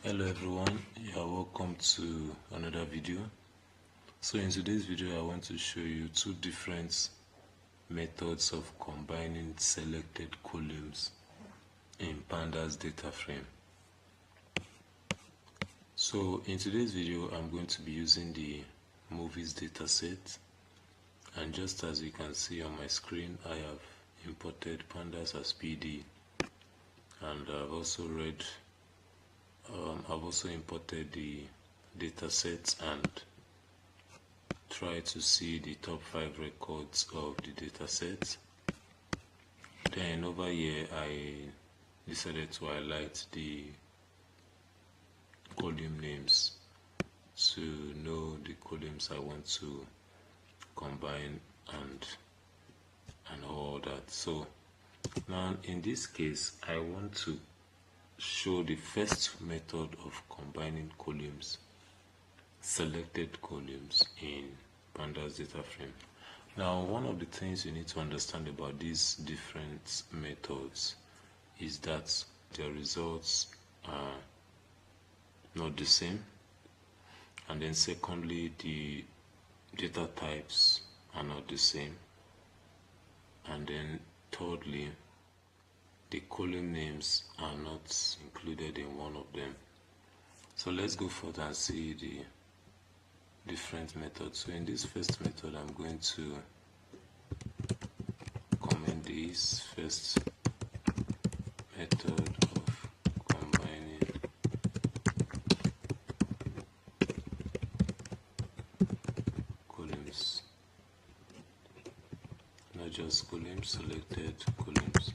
Hello everyone, you are welcome to another video. So in today's video I want to show you two different methods of combining selected columns in pandas data frame. So in today's video I'm going to be using the movies dataset, and just as you can see on my screen I have imported pandas as PD, and I've also imported the datasets and try to see the top 5 records of the datasets. Then over here I decided to highlight the column names to know the columns I want to combine and all that. So now in this case I want to show the first method of combining columns, selected columns in pandas data frame. Now one of the things you need to understand about these different methods is that their results are not the same, and then secondly the data types are not the same, and then thirdly the column names are not included in one of them. So let's go further and see the different methods. So in this first method I'm going to comment this first method of combining columns, not just columns, selected columns.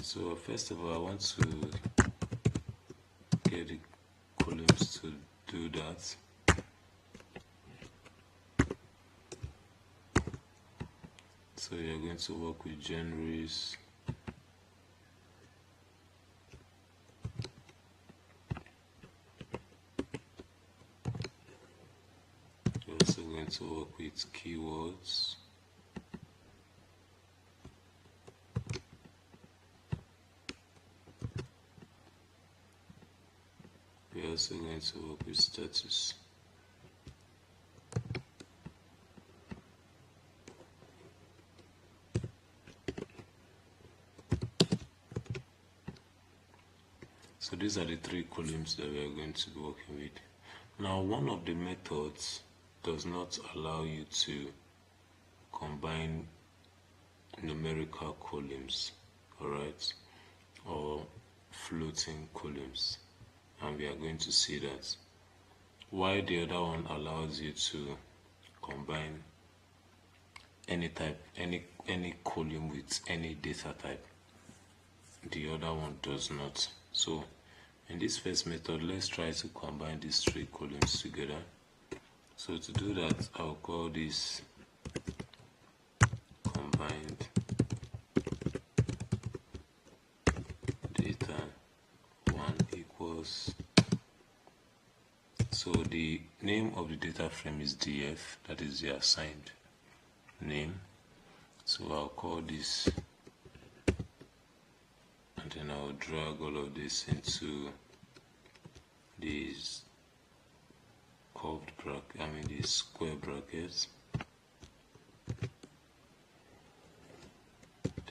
So first of all I want to get the columns to do that. So you're going to work with genres, you're also going to work with keywords, we're also going to work with status. So these are the 3 columns that we are going to be working with. Now one of the methods does not allow you to combine numerical columns, alright, or floating columns, and we are going to see that. While the other one allows you to combine any type, any column with any data type, the other one does not. So in this first method let's try to combine these 3 columns together. So to do that I'll call this combined data 1 equals, so the name of the data frame is df, that is the assigned name. So I'll call this, and then I'll drag all of this into these curved bracket, these square brackets.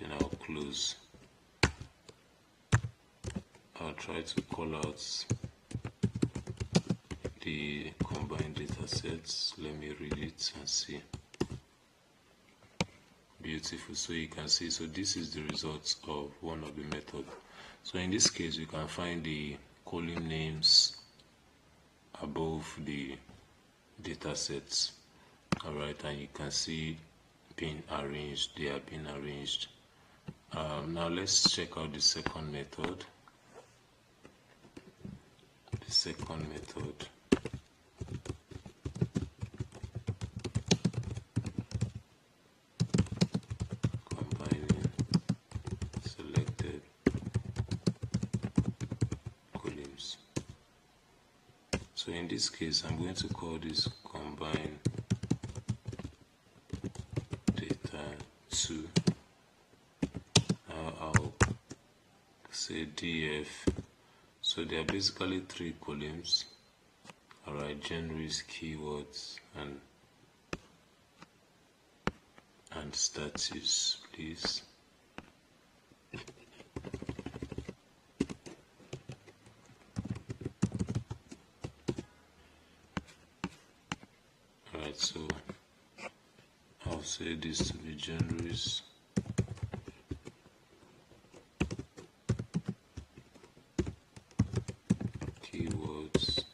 Then I'll close. I'll try to call out the combined data sets. Let me read it and see. Beautiful. So you can see, so this is the results of one of the methods. So in this case you can find the column names above the data sets, alright, and you can see being arranged, they are being arranged. Now let's check out the second method. The second method, combining selected columns. So in this case I'm going to call this combine data 2. Now I'll say df. So there are basically 3 columns. Alright, genres, keywords, and status, please. Alright, so I'll say this to be genres, keywords,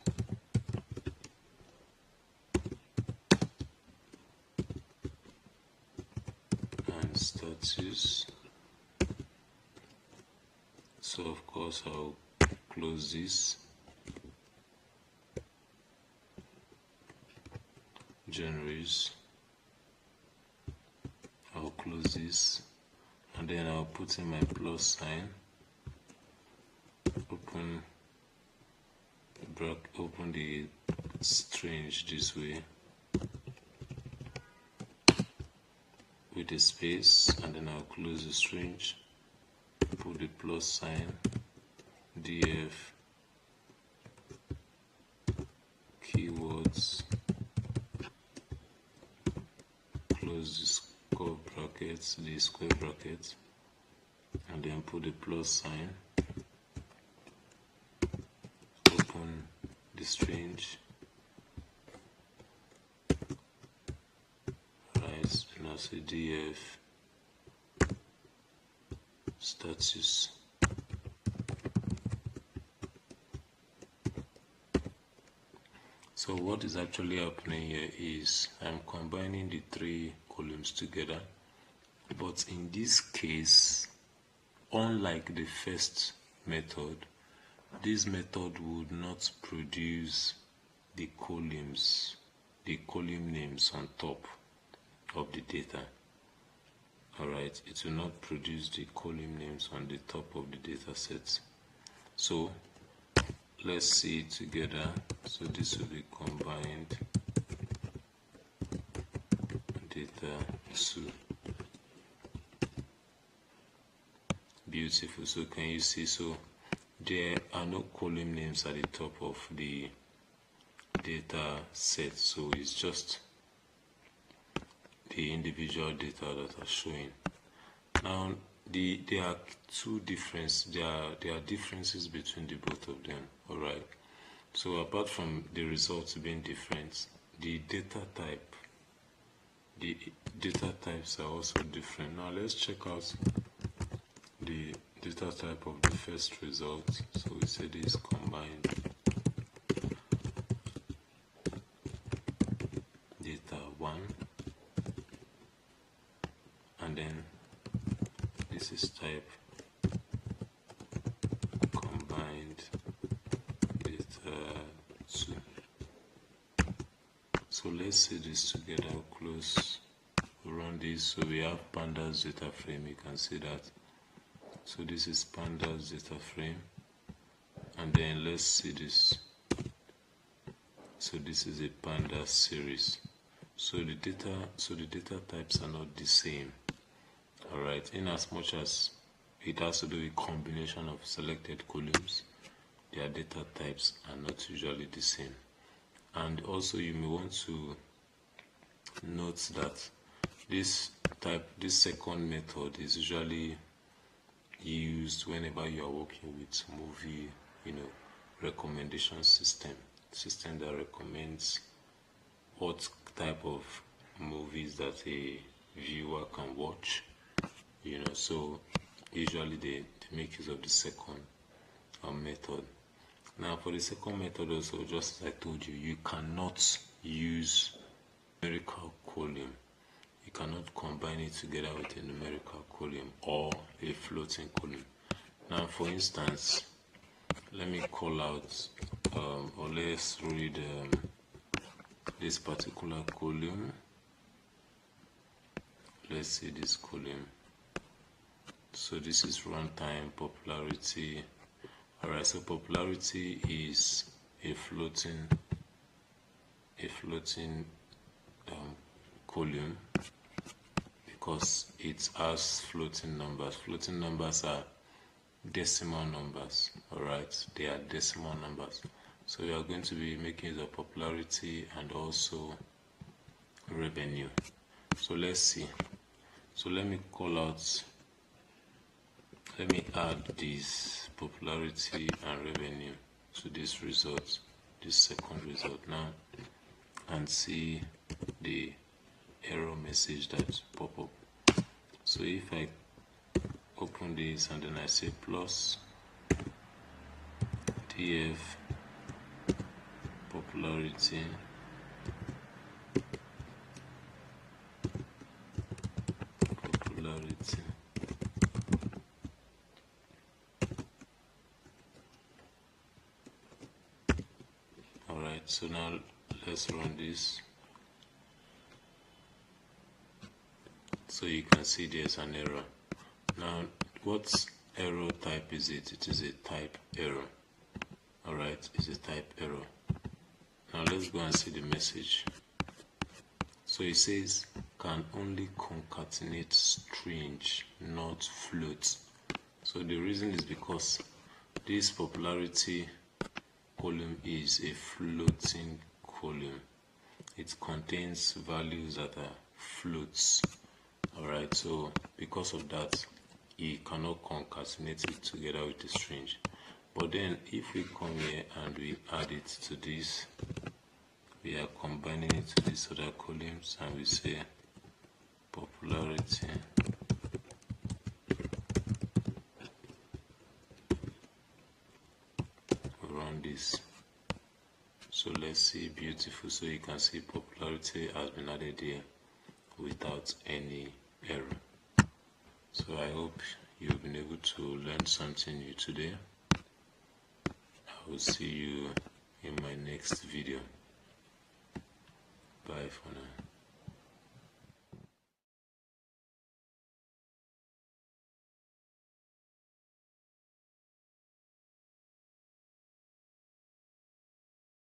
and status. So of course I'll close this. Genres, I'll close this, and then I'll put in my plus sign, open the string this way with a space, and then I'll close the string, put the plus sign, df, keywords, close the square brackets, and then put the plus sign, open the string, right, and I'll say df status. So what is actually happening here is I'm combining the 3 columns together, but in this case, unlike the first method, this method would not produce the column names on top of the data. Alright, it will not produce the column names on the top of the data sets. So let's see it together. So this will be combined data 2. Beautiful. So can you see? So there are no column names at the top of the data set, so it's just the individual data that are showing. Now there are there are differences between the both of them. Alright, so apart from the results being different, the data types are also different. Now let's check out the data type of the first result. So we say this combined data 1, and then this is type combined data 2. So let's see this together. Close, run this. So we have pandas data frame, you can see that. So this is pandas data frame, and then let's see this. So this is a pandas series. So the data types are not the same. Alright, in as much as it has to do with combination of selected columns, their data types are not usually the same. And also you may want to note that this second method is usually used whenever you are working with movie, recommendation system that recommends what type of movies that a viewer can watch, so usually they make use of the second method. Now for the second method also, just as I told you, you cannot use numerical column. You cannot combine it together with a numerical column or a floating column. Now for instance, let me call out or let's read this particular column. Let's see this column. So this is runtime popularity. Alright, so popularity is a floating column because it has floating numbers. Floating numbers are decimal numbers. All right, they are decimal numbers. So we are going to be making use of popularity and also revenue. So let's see. So let me add this popularity and revenue to this result, this second result now, and see the error message that pop up. So if I open this and then I say plus df popularity alright, so now let's run this. So you can see there's an error. Now what error type is it? It is a type error. Alright, it's a type error. Now let's go and see the message. So it says can only concatenate string, not float. So the reason is because this popularity column is a floating column. It contains values that are floats. Alright, so because of that, it cannot concatenate it together with the string. But then if we come here and we add it to this, we are combining it to these other columns, and we say popularity around this. So let's see, beautiful. So you can see popularity has been added here without any error. So I hope you've been able to learn something new today. I will see you in my next video. Bye for now.